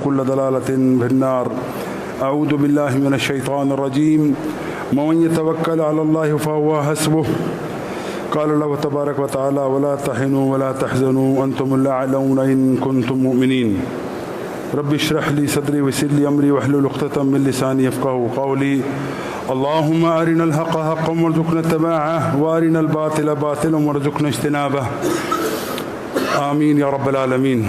وكل ضلالة في النار. أعوذ بالله من الشيطان الرجيم. ومن يتوكل على الله فهو حسبه. قال الله تبارك وتعالى ولا تهنوا ولا تحزنوا وأنتم الأعلون إن كنتم مؤمنين. رب اشرح لي صدري ويسر لي أمري واحلل عقدة من لساني يفقهوا قولي. اللهم أرنا الحق حقا وارزقنا اتباعه وأرنا الباطل باطلا وارزقنا اجتنابه. آمین یا رب العالمین.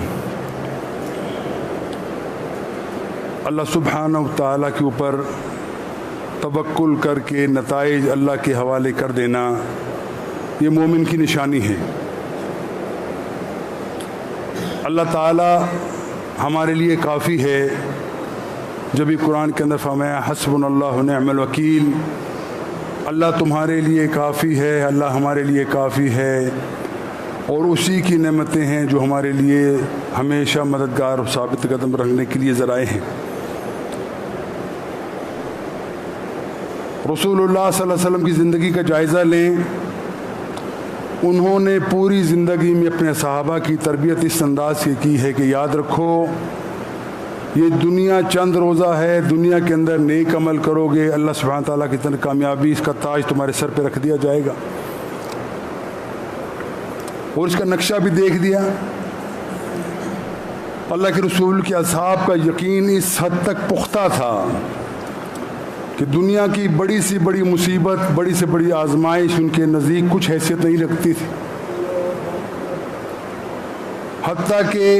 اللہ سبحانہ و تعالیٰ کے اوپر توکل کر کے نتائج اللہ کے حوالے کر دینا یہ مومن کی نشانی ہے. اللہ تعالیٰ ہمارے لیے کافی ہے. جب بھی قرآن کے اندر فرمایا حسبنا اللہ ونعم الوکیل، اللہ تمہارے لیے کافی ہے، اللہ ہمارے لیے کافی ہے، اور اسی کی نعمتیں ہیں جو ہمارے لیے ہمیشہ مددگار اور ثابت قدم رکھنے کے لیے ذرائع ہیں. رسول اللہ صلی اللہ علیہ وسلم کی زندگی کا جائزہ لیں. انہوں نے پوری زندگی میں اپنے صحابہ کی تربیت اس انداز سے کی ہے کہ یاد رکھو یہ دنیا چند روزہ ہے، دنیا کے اندر نیک عمل کرو گے اللہ سبحانہ تعالیٰ کی طرف کامیابی اس کا تاج تمہارے سر پہ رکھ دیا جائے گا. اور اس کا نقشہ بھی دیکھ دیا. اللہ کے رسول کے اصحاب کا یقین اس حد تک پختہ تھا کہ دنیا کی بڑی سے بڑی مصیبت، بڑی سے بڑی آزمائش ان کے نزدیک کچھ حیثیت نہیں رکھتی تھی. حتیٰ کہ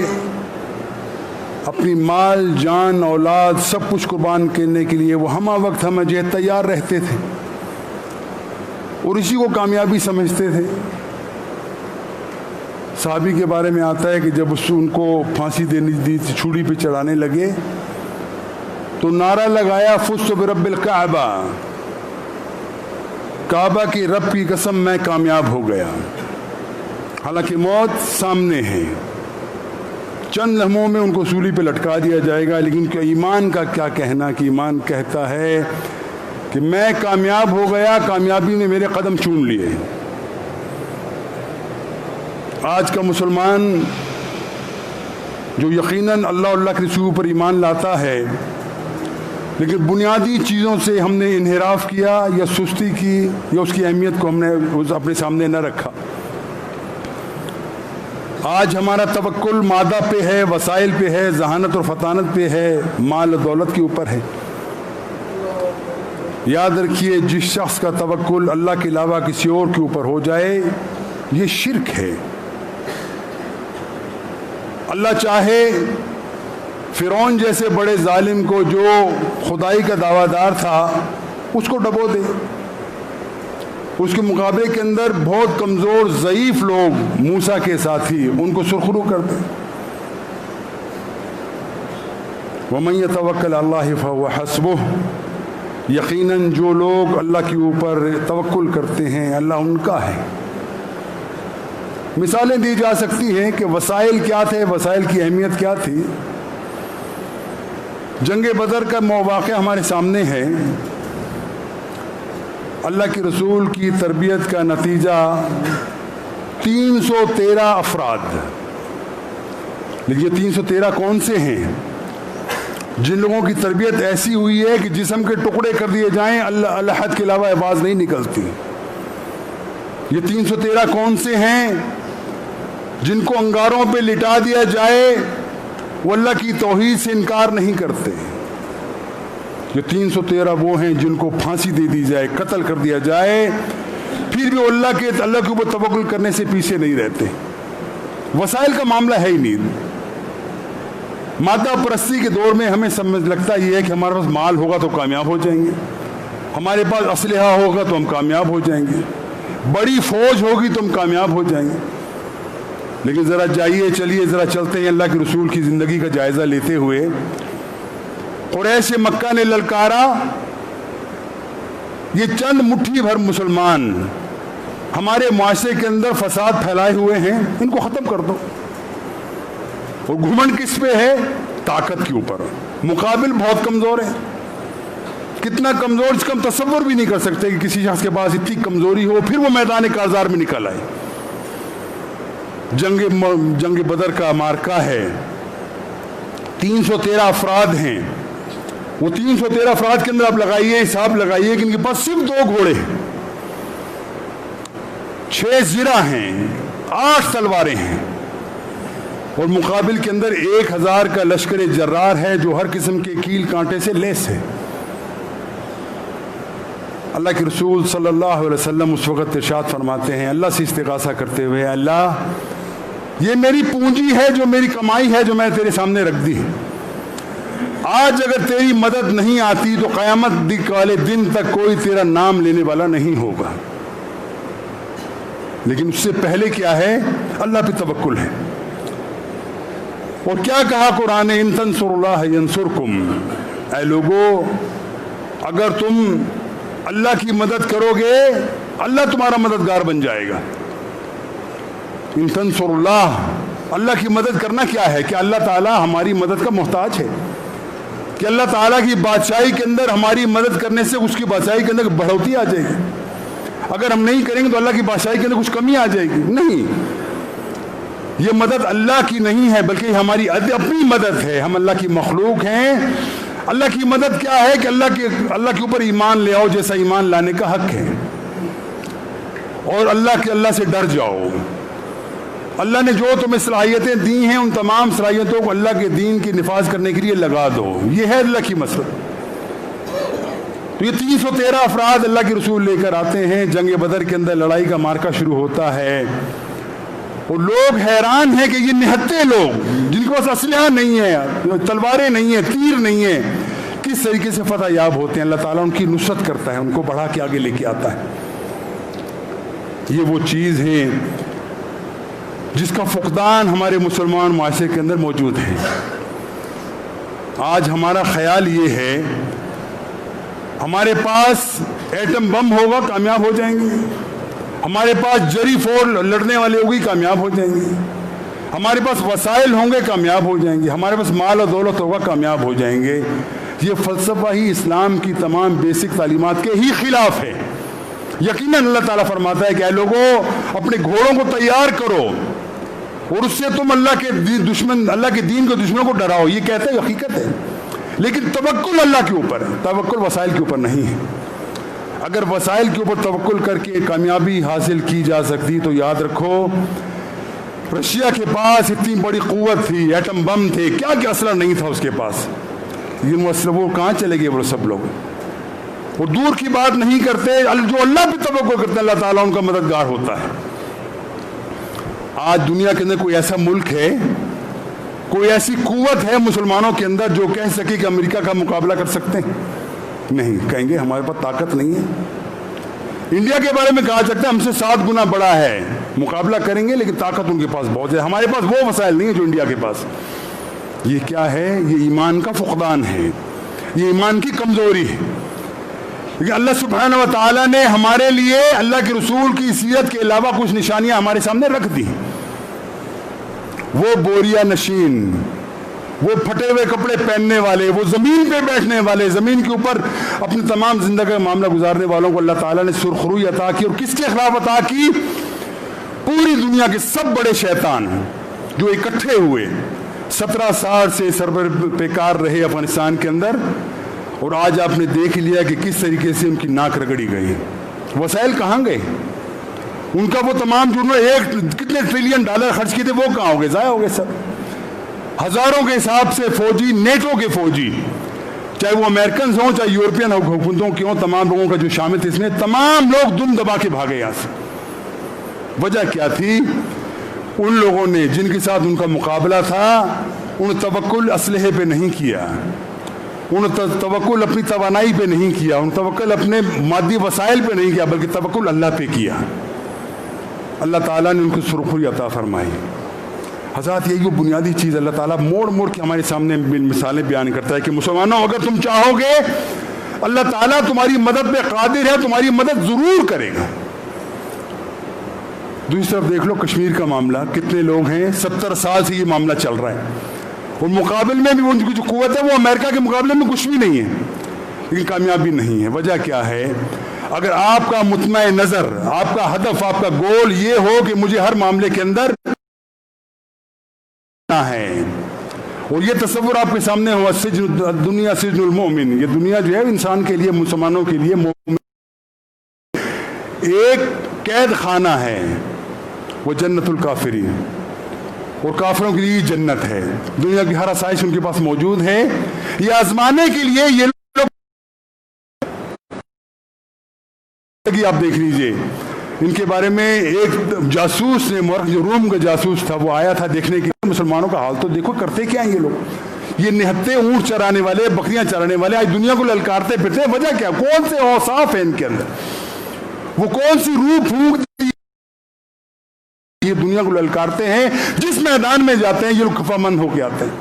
اپنی مال، جان، اولاد سب کچھ قربان کرنے کے لیے وہ ہمہ وقت ہمہ جہت تیار رہتے تھے اور اسی کو کامیابی سمجھتے تھے. صحابی کے بارے میں آتا ہے کہ جب ان کو پھانسی دینی دی چھڑی پہ چڑھانے لگے تو نعرہ لگایا فزت برب الکعبہ، کعبہ کی رب کی قسم میں کامیاب ہو گیا. حالانکہ موت سامنے ہے، چند لمحوں میں ان کو سولی پہ لٹکا دیا جائے گا، لیکن کہ ایمان کا کیا کہنا کہ ایمان کہتا ہے کہ میں کامیاب ہو گیا، کامیابی نے میرے قدم چوم لیے. آج کا مسلمان جو یقیناً اللہ کے رسول پر ایمان لاتا ہے لیکن بنیادی چیزوں سے ہم نے انحراف کیا یا سستی کی یا اس کی اہمیت کو ہم نے اپنے سامنے نہ رکھا. آج ہمارا توکل مادہ پہ ہے، وسائل پہ ہے، ذہانت اور فطانت پہ ہے، مال و دولت کے اوپر ہے. یاد رکھیے جس شخص کا توکل اللہ کے علاوہ کسی اور کے اوپر ہو جائے یہ شرک ہے. اللہ چاہے فرعون جیسے بڑے ظالم کو جو خدائی کا دعویٰ دار تھا اس کو ڈبو دے. اس کے مقابلے کے اندر بہت کمزور ضعیف لوگ موسیٰ کے ساتھی ان کو سرخرو کر دے. وَمَن يَتَوَكَّلْ عَلَى اللَّهِ فَهُوَ حَسْبُهُ. یقیناً جو لوگ اللہ کے اوپر توکل کرتے ہیں اللہ ان کا ہے. مثالیں دی جا سکتی ہیں کہ وسائل کیا تھے، وسائل کی اہمیت کیا تھی. جنگ بدر کا واقعہ ہمارے سامنے ہے. اللہ کے رسول کی تربیت کا نتیجہ 313 افراد. لیکن یہ 313 کون سے ہیں؟ جن لوگوں کی تربیت ایسی ہوئی ہے کہ جسم کے ٹکڑے کر دیے جائیں اللہ حد کے علاوہ آواز نہیں نکلتی. یہ 313 کون سے ہیں؟ جن کو انگاروں پہ لٹا دیا جائے وہ اللہ کی توحید سے انکار نہیں کرتے. یہ 313 وہ ہیں جن کو پھانسی دے دی جائے، قتل کر دیا جائے، پھر بھی اللہ کے اوپر توکل کرنے سے پیچھے نہیں رہتے. وسائل کا معاملہ ہے ہی نہیں. مادہ پرستی کے دور میں ہمیں سمجھ لگتا یہ ہے کہ ہمارے پاس مال ہوگا تو کامیاب ہو جائیں گے، ہمارے پاس اسلحہ ہوگا تو ہم کامیاب ہو جائیں گے، بڑی فوج ہوگی تو ہم کامیاب ہو جائیں گے. لیکن ذرا جائیے چلیے ذرا چلتے ہیں اللہ کے رسول کی زندگی کا جائزہ لیتے ہوئے. قریش مکہ نے للکارا یہ چند مٹھی بھر مسلمان ہمارے معاشرے کے اندر فساد پھیلائے ہوئے ہیں، ان کو ختم کر دو. اور گھمنڈ کس پہ ہے؟ طاقت کے اوپر. مقابل بہت کمزور ہے. کتنا کمزور اس کا ہم تصور بھی نہیں کر سکتے کہ کسی شخص کے پاس اتنی کمزوری ہو پھر وہ میدان کارزار میں نکل آئے. جنگ بدر کا مارکہ ہے. 313 افراد ہیں. وہ 313 افراد کے اندر آپ لگائیے، حساب لگائیے کہ ان کے پاس صرف 2 گھوڑے ہیں، 6 زرہ ہیں، 8 تلواریں ہیں، اور مقابل کے اندر 1000 کا لشکر جرار ہے جو ہر قسم کے کیل کانٹے سے لیس ہے. اللہ کے رسول صلی اللہ علیہ وسلم اس وقت ارشاد فرماتے ہیں اللہ سے استغاثہ کرتے ہوئے، اللہ یہ میری پونجی ہے، جو میری کمائی ہے، جو میں تیرے سامنے رکھ دی، آج اگر تیری مدد نہیں آتی تو قیامت والے دن تک کوئی تیرا نام لینے والا نہیں ہوگا. لیکن اس سے پہلے کیا ہے؟ اللہ پہ توکل ہے. اور کیا کہا قرآن نے؟ ان تنصر اللہ ینصرکم، اے لوگو اگر تم اللہ کی مدد کرو گے اللہ تمہارا مددگار بن جائے گا. ان تنصر اللہ، اللہ کی مدد کرنا کیا ہے؟ کہ اللہ تعالیٰ ہماری مدد کا محتاج ہے، کہ اللہ تعالیٰ کی بادشاہی کے اندر ہماری مدد کرنے سے اس کی بادشاہی کے اندر بڑھوتی آ جائے گی. اگر ہم نہیں کریں گے تو اللہ کی بادشاہی کے اندر کچھ کمی آ جائے گی. نہیں، یہ مدد اللہ کی نہیں ہے بلکہ ہماری اپنی مدد ہے. ہم اللہ کی مخلوق ہیں. اللہ کی مدد کیا ہے؟ کہ اللہ کے اوپر ایمان لے آؤ جیسا ایمان لانے کا حق ہے، اور اللہ سے ڈر جاؤ. اللہ نے جو تمہیں صلاحیتیں دی ہیں ان تمام صلاحیتوں کو اللہ کے دین کی نفاذ کرنے کے لیے لگا دو. یہ ہے اللہ کی مدد. تو یہ 313 افراد اللہ کے رسول لے کر آتے ہیں. جنگ بدر کے اندر لڑائی کا مارکا شروع ہوتا ہے، اور لوگ حیران ہیں کہ یہ نہتے لوگ جن کے پاس اسلحہ نہیں ہے، تلواریں نہیں ہیں، تیر نہیں ہیں، کس طریقے سے فتح یاب ہوتے ہیں. اللہ تعالیٰ ان کی نصرت کرتا ہے، ان کو بڑھا کے آگے لے کے آتا ہے. یہ وہ چیز ہے جس کا فقدان ہمارے مسلمان معاشرے کے اندر موجود ہے. آج ہمارا خیال یہ ہے ہمارے پاس ایٹم بم ہوگا کامیاب ہو جائیں گے، ہمارے پاس جری فور لڑنے والے ہوگی کامیاب ہو جائیں گے، ہمارے پاس وسائل ہوں گے کامیاب ہو جائیں گے، ہمارے پاس مال و دولت ہوگا کامیاب ہو جائیں گے. یہ فلسفہ ہی اسلام کی تمام بیسک تعلیمات کے ہی خلاف ہے. یقیناً اللہ تعالیٰ فرماتا ہے کہ اے لوگوں اپنے گھوڑوں کو تیار کرو اور اس سے تم اللہ کے دین کے دشمنوں کو ڈراؤ. یہ کہتا ہے حقیقت ہے، لیکن توکل اللہ کے اوپر ہے، توکل وسائل کے اوپر نہیں ہے. اگر وسائل کے اوپر توکل کر کے کامیابی حاصل کی جا سکتی تو یاد رکھو رشیا کے پاس اتنی بڑی قوت تھی، ایٹم بم تھے، کیا کیا اسلحہ نہیں تھا اس کے پاس، لیکن وہ کہاں چلے گئے وہ سب لوگ. وہ دور کی بات نہیں کرتے، جو اللہ پہ توکل کرتے اللہ تعالیٰ ان کا مددگار ہوتا ہے. آج دنیا کے اندر کوئی ایسا ملک ہے، کوئی ایسی قوت ہے مسلمانوں کے اندر جو کہہ سکے کہ امریکہ کا مقابلہ کر سکتے ہیں؟ نہیں، کہیں گے ہمارے پاس طاقت نہیں ہے. انڈیا کے بارے میں کہا سکتا ہے ہم سے 7 گنا بڑا ہے، مقابلہ کریں گے لیکن طاقت ان کے پاس بہت ہے. ہمارے پاس وہ وسائل نہیں ہے جو انڈیا کے پاس. یہ کیا ہے؟ یہ ایمان کا فقدان ہے، یہ ایمان کی کمزوری ہے. لیکن اللہ سبحانہ و تعالیٰ نے ہمارے لیے اللہ کے رسول کی سیرت کے علاوہ کچھ نشانیاں ہمارے سامنے رکھ دی. وہ بوریا نشین، وہ پھٹے ہوئے کپڑے پہننے والے، وہ زمین پہ بیٹھنے والے، زمین کے اوپر اپنی تمام زندگی کا معاملہ گزارنے والوں کو اللہ تعالیٰ نے سرخروئی عطا کی. اور کس کے خلاف عطا کی؟ پوری دنیا کے سب بڑے شیطان جو اکٹھے ہوئے 17 سال سے سربر پیکار رہے افغانستان کے اندر، اور آج آپ نے دیکھ لیا کہ کس طریقے سے ان کی ناک رگڑی گئی. وسائل کہاں گئے؟ ان کا وہ تمام جو انہوں نے کتنے ٹریلین ڈالر خرچ کیے تھے وہ کہاں ہو گئے؟ ضائع ہو گئے سب. ہزاروں کے حساب سے فوجی، نیٹو کے فوجی، چاہے وہ امریکنز ہوں چاہے یورپین حکومتوں کے ہوں، تمام لوگوں کا جو شامل تھے اس میں، تمام لوگ دم دبا کے بھاگے یہاں سے. وجہ کیا تھی؟ ان لوگوں نے جن کے ساتھ ان کا مقابلہ تھا ان توکل اسلحے پہ نہیں کیا، ان توکل اپنی توانائی پہ نہیں کیا، ان توکل اپنے مادی وسائل پہ نہیں کیا، بلکہ توکل اللہ پہ کیا. اللہ تعالیٰ نے ان کو سرخروئی عطا فرمائی. حضرات یہی وہ بنیادی چیز اللہ تعالیٰ موڑ موڑ کے ہمارے سامنے مثالیں بیان کرتا ہے کہ مسلمانوں اگر تم چاہو گے اللہ تعالیٰ تمہاری مدد پہ قادر ہے، تمہاری مدد ضرور کرے گا. دوسری طرف دیکھ لو کشمیر کا معاملہ، کتنے لوگ ہیں، 70 سال سے یہ معاملہ چل رہا ہے، اور مقابل میں بھی ان کی جو قوت ہے وہ امریکہ کے مقابلے میں کچھ بھی نہیں ہے، لیکن کامیابی نہیں ہے. وجہ کیا ہے؟ اگر آپ کا مطمع نظر، آپ کا ہدف، آپ کا گول یہ ہو کہ مجھے ہر معاملے کے اندر ہے، اور یہ تصور آپ کے سامنے ہوا دنیا سجن المؤمن، یہ دنیا جو ہے انسان کے لیے، مسلمانوں کے لیے مومن ایک قید خانہ ہے، وہ جنت الکافرین، اور کافروں کے لیے جنت ہے۔ دنیا کی ہر آسائش ان کے پاس موجود ہے، یہ آزمانے کے لیے یہ لوگ، آپ دیکھ لیجئے ان کے بارے میں ایک جاسوس نے، مورخ جو روم کا جاسوس تھا، وہ آیا تھا دیکھنے کے لیے مسلمانوں کا حال تو دیکھو، کرتے کیا ہیں یہ لوگ، یہ نہتے اونٹ چرانے والے، بکریاں چرانے والے آج دنیا کو للکارتے پھرتے ہیں، وجہ کیا؟ کون سے اوصاف ہیں ان کے اندر، وہ کون سی روح پھونک یہ دنیا کو للکارتے ہیں، جس میدان میں جاتے ہیں یہ لوگ خفا مند ہو کے آتے ہیں۔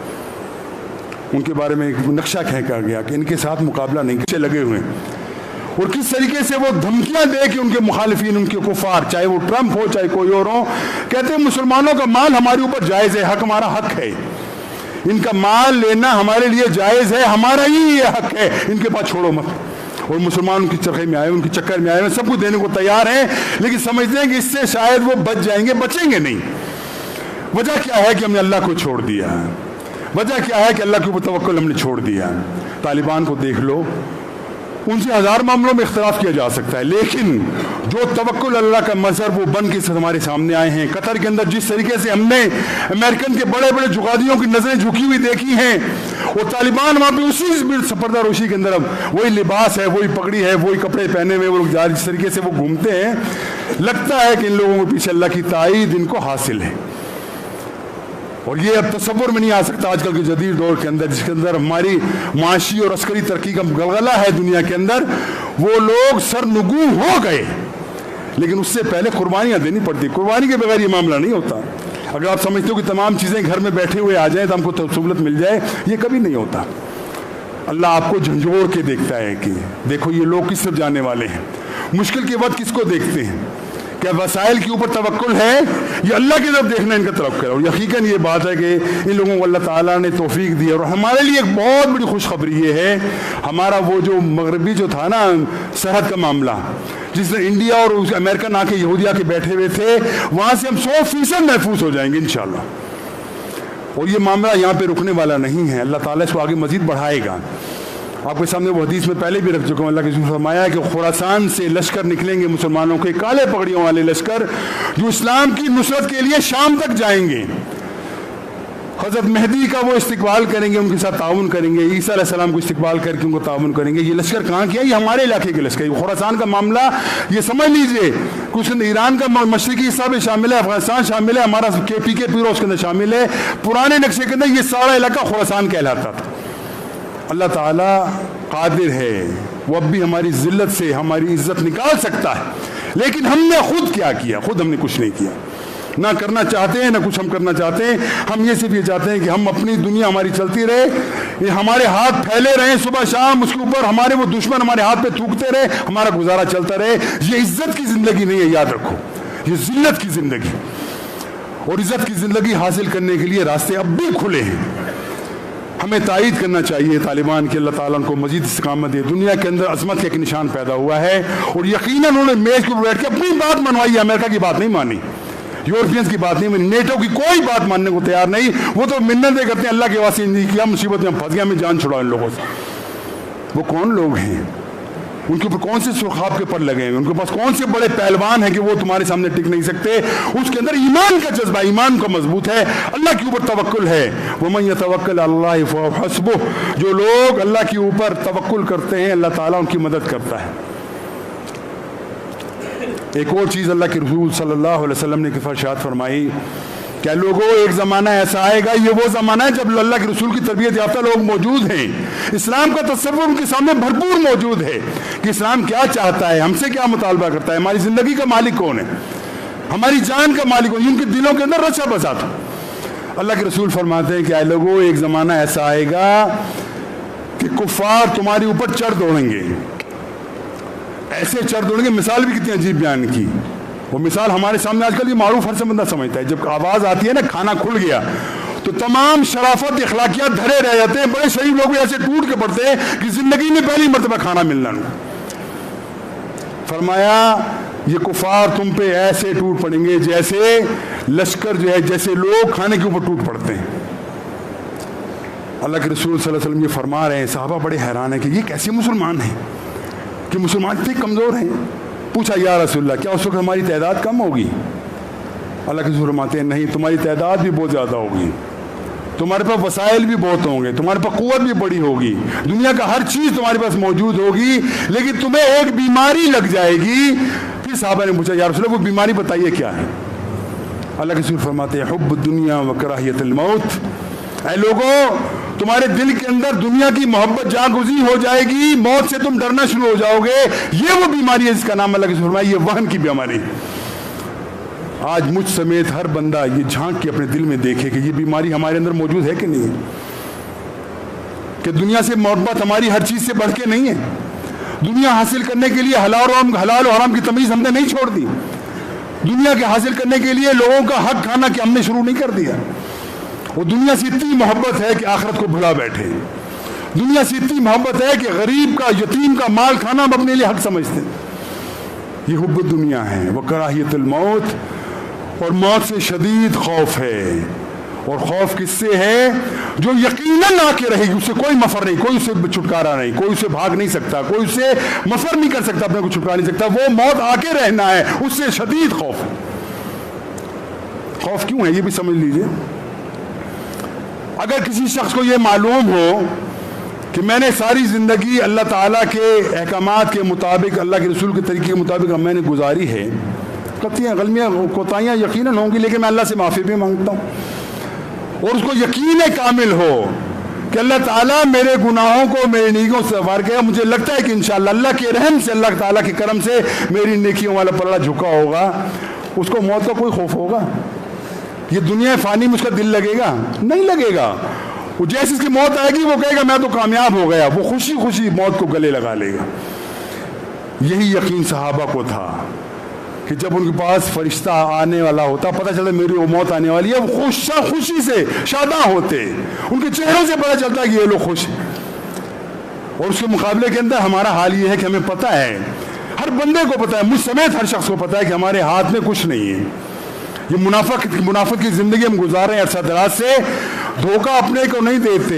ان کے بارے میں ایک نقشہ کھینچا گیا کہ ان کے ساتھ مقابلہ نہیں، پیچھے لگے ہوئے ہیں، اور کس طریقے سے وہ دھمکیاں دے کہ ان کے مخالفین، ان کے کفار، چاہے وہ ٹرمپ ہو چاہے کوئی اور ہو، کہتے ہیں مسلمانوں کا مال ہمارے اوپر جائز ہے، حق ہمارا حق ہے، ان کا مال لینا ہمارے لیے جائز ہے، ہمارا ہی یہ حق ہے، ان کے پاس چھوڑو مت۔ اور مسلمان ان کی چرخے میں آئے، ان کے چکر میں آئے، سب کچھ دینے کو تیار ہیں، لیکن سمجھتے ہیں کہ اس سے شاید وہ بچ جائیں گے، بچیں گے نہیں۔ وجہ کیا ہے کہ ہم نے اللہ کو چھوڑ دیا، وجہ کیا ہے کہ اللہ کے اوپر توکل ہم نے چھوڑ دیا۔ طالبان کو دیکھ لو، ان سے ہزار معاملوں میں اختلاف کیا جا سکتا ہے، لیکن جو توکل اللہ کا مظہر وہ بن کے ہمارے سامنے آئے ہیں۔ قطر کے اندر جس طریقے سے ہم نے امریکن کے بڑے بڑے جغادیوں کی نظریں جھکی ہوئی دیکھی ہیں، اور طالبان وہاں پہ اسی سپردہ روشی کے اندر اب وہی لباس ہے، وہی پگڑی ہے، وہی کپڑے پہنے ہوئے وہ لوگ جس طریقے سے وہ گھومتے ہیں، لگتا ہے کہ ان لوگوں کے پیچھے اللہ کی تائید ان کو حاصل ہے۔ اور یہ اب تصور میں نہیں آ سکتا آج کل کے جدید دور کے اندر، جس کے اندر ہماری معاشی اور عسکری ترقی کا گلگلہ ہے دنیا کے اندر، وہ لوگ سرنگوں ہو گئے، لیکن اس سے پہلے قربانیاں دینی پڑتی۔ قربانی کے بغیر یہ معاملہ نہیں ہوتا۔ اگر آپ سمجھتے ہو کہ تمام چیزیں گھر میں بیٹھے ہوئے آ جائیں تو ہم کو سہولت مل جائے، یہ کبھی نہیں ہوتا۔ اللہ آپ کو جھنجھوڑ کے دیکھتا ہے کہ دیکھو یہ لوگ کس طرف جانے والے ہیں، مشکل کے وقت کس کو دیکھتے ہیں، کیا وسائل کے اوپر توکل ہے، یہ اللہ کی طرف دیکھنا ان کا توکل ہے۔ اور یقیناً یہ بات ہے کہ ان لوگوں کو اللہ تعالیٰ نے توفیق دی، اور ہمارے لیے ایک بہت بڑی خوشخبری یہ ہے، ہمارا وہ جو مغربی جو تھا نا سرحد کا معاملہ، جس میں انڈیا اور امریکن آ کے یہودیہ کے بیٹھے ہوئے تھے، وہاں سے ہم 100% محفوظ ہو جائیں گے انشاءاللہ۔ اور یہ معاملہ یہاں پہ رکنے والا نہیں ہے، اللہ تعالیٰ اس کو آگے مزید بڑھائے گا۔ آپ کے سامنے وہ حدیث میں پہلے بھی رکھ چکا ہوں، اللہ کے رسول نے فرمایا کہ خراسان سے لشکر نکلیں گے مسلمانوں کے، کالے پگڑیوں والے لشکر، جو اسلام کی نصرت کے لیے شام تک جائیں گے۔ حضرت مہدی کا وہ استقبال کریں گے، ان کے ساتھ تعاون کریں گے، عیسیٰ علیہ السلام کو استقبال کر کے ان کو تعاون کریں گے۔ یہ لشکر کہاں کیا؟ یہ ہمارے علاقے کے لشکر، یہ خراسان کا معاملہ یہ سمجھ لیجئے کہ اس کے اندر ایران کا مشرقی حصہ بھی شامل ہے، افغانستان شامل ہے، ہمارا پی کے پیرو اس کے اندر شامل ہے۔ پرانے نقشے کے اندر یہ سارا علاقہ خراسان کہلاتا تھا۔ اللہ تعالیٰ قادر ہے، وہ اب بھی ہماری ذلت سے ہماری عزت نکال سکتا ہے، لیکن ہم نے خود کیا کیا؟ خود ہم نے کچھ نہیں کیا، نہ کرنا چاہتے ہیں، نہ کچھ ہم کرنا چاہتے ہیں۔ ہم یہ صرف یہ چاہتے ہیں کہ ہم اپنی دنیا ہماری چلتی رہے، یہ ہمارے ہاتھ پھیلے رہیں صبح شام، اس کے اوپر ہمارے وہ دشمن ہمارے ہاتھ پہ تھوکتے رہے، ہمارا گزارا چلتا رہے۔ یہ عزت کی زندگی نہیں ہے، یاد رکھو، یہ ذلت کی زندگی۔ اور عزت کی زندگی حاصل کرنے کے لیے راستے اب بھی کھلے ہیں۔ ہمیں تائید کرنا چاہیے طالبان کی، اللہ تعالیٰ ان کو مزید استقامت دے۔ دنیا کے اندر عظمت کا ایک نشان پیدا ہوا ہے، اور یقیناً انہوں نے میز کے اوپر بیٹھ کے اپنی بات منوائی ہے، امریکہ کی بات نہیں مانی، یورپینز کی بات نہیں مانی، نیٹو کی کوئی بات ماننے کو تیار نہیں۔ وہ تو منتیں کرتے ہیں اللہ کے واسطے، نہیں کیا مصیبت میں ہم پھنس گئے، ہمیں جان چھڑاؤ ان لوگوں سے۔ وہ کون لوگ ہیں؟ ان کے اوپر کون سے سرخاب کے پر لگے ہیں؟ ان کے پاس کون سے بڑے پہلوان ہیں کہ وہ تمہارے سامنے ٹک نہیں سکتے؟ اس کے اندر ایمان کا جذبہ، ایمان کا مضبوط ہے، اللہ کے اوپر توکل ہے۔ وَمَن يَتَوَكَّلْ عَلَى اللَّهِ فَهُوَ حَسْبُهُ، جو لوگ اللہ کے اوپر توکل کرتے ہیں اللہ تعالیٰ ان کی مدد کرتا ہے۔ ایک اور چیز اللہ کے رسول صلی اللہ علیہ وسلم نے ارشاد فرمائی، کیا لوگوں ایک زمانہ ایسا آئے گا، یہ وہ زمانہ ہے جب اللہ کے رسول کی تربیت یافتہ لوگ موجود ہیں، اسلام کا تصور ان کے سامنے بھرپور موجود ہے کہ اسلام کیا چاہتا ہے، ہم سے کیا مطالبہ کرتا ہے، ہماری زندگی کا مالک کون ہے، ہماری جان کا مالک کون ہے، ان کے دلوں کے اندر رچا بسا تھا۔ اللہ کے رسول فرماتے ہیں کہ اے لوگوں ایک زمانہ ایسا آئے گا کہ کفار تمہارے اوپر چڑھ دوڑیں گے، ایسے چڑھ دوڑیں گے۔ مثال بھی کتنی عجیب بیان کی، وہ مثال ہمارے سامنے آج کل یہ معروف ہر سے بندہ سمجھتا ہے۔ جب آواز آتی ہے نا کھانا کھل گیا تو تمام شرافت اخلاقیات دھرے رہ جاتے ہیں، بڑے شریف لوگ ایسے ٹوٹ کے پڑتے ہیں کہ زندگی میں پہلی مرتبہ کھانا ملنا نہیں۔ فرمایا یہ کفار تم پہ ایسے ٹوٹ پڑیں گے جیسے لشکر جو ہے، جیسے لوگ کھانے کے اوپر ٹوٹ پڑتے ہیں۔ اللہ کے رسول صلی اللہ علیہ وسلم یہ فرما رہے ہیں، صحابہ بڑے حیران ہیں کہ یہ کیسے مسلمان ہیں کہ مسلمان اتنے کمزور ہیں. پوچھا یا رسول اللہ کیا اس وقت ہماری تعداد کم ہوگی؟ اللہ کے رسول فرماتے ہیں نہیں، تمہاری تعداد بھی بہت زیادہ ہوگی، تمہارے پاس وسائل بھی بہت ہوں گے، تمہارے پاس قوت بھی بڑی ہوگی، دنیا کا ہر چیز تمہارے پاس موجود ہوگی، لیکن تمہیں ایک بیماری لگ جائے گی. پھر صحابہ نے پوچھا یا رسول اللہ وہ بیماری بتائیے کیا ہے؟ اللہ کے رسول فرماتے ہیں حب الدنیا و کراہیت الموت. اے لوگوں، تمہارے دل کے اندر دنیا کی محبت جاگزی ہو جائے گی، موت سے تم ڈرنا شروع ہو جاؤ گے. یہ وہ بیماری ہے جس کا نام اللہ کے رسول فرمایا یہ وہن کی بیماری. آج مجھ سمیت ہر بندہ یہ جھانک کے اپنے دل میں دیکھے کہ یہ بیماری ہمارے اندر موجود ہے کہ نہیں ہے، کہ دنیا سے محبت ہماری ہر چیز سے بڑھ کے نہیں ہے. دنیا حاصل کرنے کے لیے حلال و حرام کی تمیز ہم نے نہیں چھوڑ دی. دنیا کے حاصل کرنے کے لیے لوگوں کا حق کھانا کہ ہم نے شروع نہیں کر دیا. وہ دنیا سے اتنی محبت ہے کہ آخرت کو بھلا بیٹھے. دنیا سے اتنی محبت ہے کہ غریب کا یتیم کا مال کھانا ہم اپنے لیے حق سمجھتے ہیں. یہ حب الدنیا ہے. وہ کراہیت الموت، اور موت سے شدید خوف ہے. اور خوف کس سے ہے؟ جو یقیناً آ کے رہے گی، اس سے کوئی مفر نہیں، کوئی اسے چھٹکارا نہیں، کوئی اسے بھاگ نہیں سکتا، کوئی اسے مفر نہیں کر سکتا، اپنے کو چھٹکا نہیں سکتا. وہ موت آ کے رہنا ہے، اس سے شدید خوف ہے. خوف کیوں ہے یہ بھی سمجھ لیجئے. اگر کسی شخص کو یہ معلوم ہو کہ میں نے ساری زندگی اللہ تعالیٰ کے احکامات کے مطابق، اللہ کے رسول کے طریقے کے مطابق میں نے گزاری ہے، غلطیاں غلطیاں کوتاہیاں یقیناً ہوں گی، لیکن میں اللہ سے معافی بھی مانگتا ہوں. اور اس کو یقین کامل ہو کہ اللہ تعالیٰ میرے گناہوں کو میری نیکیوں سے وار گیا. مجھے لگتا ہے کہ انشاءاللہ اللہ کے رحم سے، اللہ تعالیٰ کے کرم سے میری نیکیوں والا پلڑا جھکا ہوگا. اس کو موت کا کوئی خوف ہوگا؟ یہ دنیا فانی میں اس کا دل لگے گا؟ نہیں لگے گا. وہ جیسے اس کی موت آئے گی وہ کہے گا میں تو کامیاب ہو گیا. وہ خوشی خوشی موت کو گلے لگا لے گا. یہی یقین صحابہ کو تھا کہ جب ان کے پاس فرشتہ آنے والا ہوتا، پتہ چلتا میری وہ موت آنے والی ہے، وہ خوشی سے شاداں ہوتے. ان کے چہروں سے پتہ چلتا کہ یہ لوگ خوش ہیں. اور اس کے مقابلے کے اندر ہمارا حال یہ ہے کہ ہمیں پتہ ہے، ہر بندے کو پتہ ہے، مجھ سمیت ہر شخص کو پتہ ہے کہ ہمارے ہاتھ میں کچھ نہیں ہے. یہ منافق کی زندگی ہم گزار رہے ہیں عرصہ دراز سے. دھوکہ اپنے کو نہیں دیتے،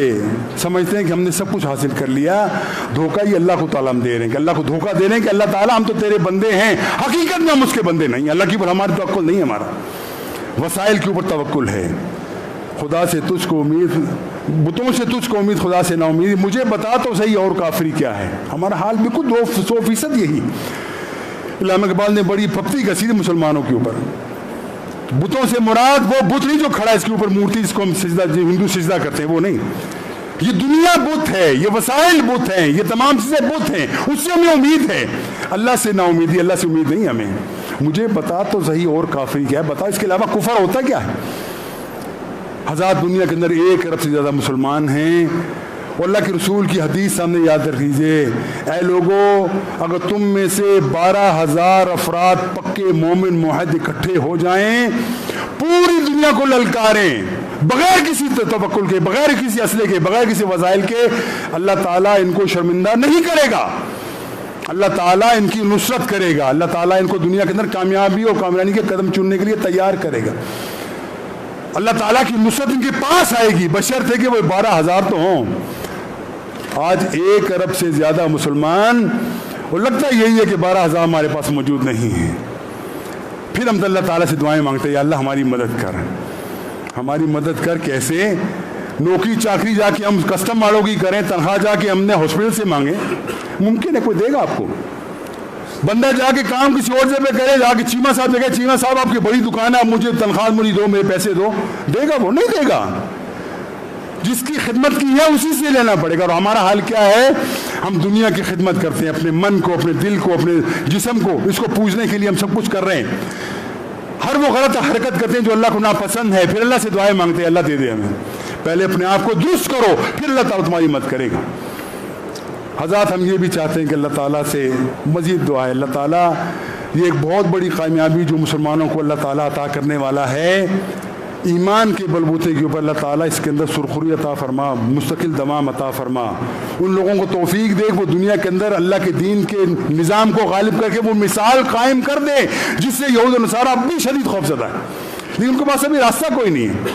سمجھتے ہیں کہ ہم نے سب کچھ حاصل کر لیا. دھوکہ یہ اللہ کو تعالیٰ ہم دے رہے ہیں کہ اللہ کو دھوکہ دے رہے ہیں کہ اللہ تعالیٰ ہم تو تیرے بندے ہیں. حقیقت میں ہم اس کے بندے نہیں. اللہ کے اوپر ہماری توکل نہیں ہے. ہمارا وسائل کے اوپر توکل ہے. خدا سے تجھ کو امید، بتوں سے تجھ کو امید، خدا سے نا امید. مجھے بتا تو صحیح اور کافری کیا ہے. ہمارا حال بالکل 100% یہی. علامہ اقبال نے بڑی پھپتی کسی تھی مسلمانوں کے اوپر. بتوں سے مراد وہ بت نہیں جو کھڑا ہے اس کے اوپر مورتی جس کو ہم سجدہ، ہندو سجدہ کرتے ہیں، وہ نہیں. یہ دنیا بت ہے، یہ وسائل بت ہیں، یہ تمام چیزیں بت ہیں. اس سے ہمیں امید ہے. اللہ سے نا امیدی، اللہ سے امید نہیں ہمیں. مجھے بتا تو صحیح اور کافری کیا ہے. بتا اس کے علاوہ کفر ہوتا کیا ہے. حضرات دنیا کے اندر 1 ارب سے زیادہ مسلمان ہیں. اور اللہ کے رسول کی حدیث سامنے یاد رکھ لیجیے. اے لوگو، اگر تم میں سے 12,000 افراد پکے مومن موحد اکٹھے ہو جائیں، پوری دنیا کو للکاریں بغیر کسی توکل کے، بغیر کسی اسلحے کے، بغیر کسی وسائل کے، اللہ تعالیٰ ان کو شرمندہ نہیں کرے گا. اللہ تعالیٰ ان کی نصرت کرے گا. اللہ تعالیٰ ان کو دنیا کے اندر کامیابی اور کامیابی کے قدم چننے کے لیے تیار کرے گا. اللہ تعالیٰ کی نصرت ان کے پاس آئے گی، بشرطے کہ وہ 12,000 تو ہوں. آج 1 ارب سے زیادہ مسلمان، اور لگتا یہی ہے کہ 12,000 ہمارے پاس موجود نہیں ہیں. پھر ہم اللہ تعالیٰ سے دعائیں مانگتے ہیں یا اللہ ہماری مدد کر. ہماری مدد کر کیسے؟ نوکری چاکری جا کے ہم کسٹم والوں کی کریں، تنخواہ جا کے ہم نے ہاسپٹل سے مانگے؟ ممکن ہے کوئی دے گا آپ کو؟ بندہ جا کے کام کسی اور جگہ کرے، جا کے چیمہ صاحب دیکھے، چیمہ صاحب آپ کی بڑی دکان ہے، آپ مجھے تنخواہ مجھے دو، میرے پیسے دو، دے گا؟ وہ نہیں دے گا. جس کی خدمت کی ہے اسی سے لینا پڑے گا. اور ہمارا حال کیا ہے؟ ہم دنیا کی خدمت کرتے ہیں، اپنے من کو، اپنے دل کو، اپنے جسم کو، اس کو پوجنے کے لیے ہم سب کچھ کر رہے ہیں. ہر وہ غلط حرکت کرتے ہیں جو اللہ کو ناپسند ہے. پھر اللہ سے دعائیں مانگتے ہیں اللہ دے دے ہمیں. پہلے اپنے آپ کو درست کرو، پھر اللہ تعالیٰ تمہاری مدد کرے گا. حضرات ہم یہ بھی چاہتے ہیں کہ اللہ تعالیٰ سے مزید دعا ہے. اللہ تعالیٰ یہ ایک بہت بڑی کامیابی جو مسلمانوں کو اللہ تعالیٰ عطا کرنے والا ہے، ایمان کے بلبوتے کے اوپر اللہ تعالیٰ اس کے اندر سرخری عطا فرما، مستقل دوام عطا فرما. ان لوگوں کو توفیق دے وہ دنیا کے اندر اللہ کے دین کے نظام کو غالب کر کے وہ مثال قائم کر دے جس سے یہود و نصارہ اب بھی شدید خوف زدہ ہے، لیکن ان کے پاس ابھی راستہ کوئی نہیں ہے.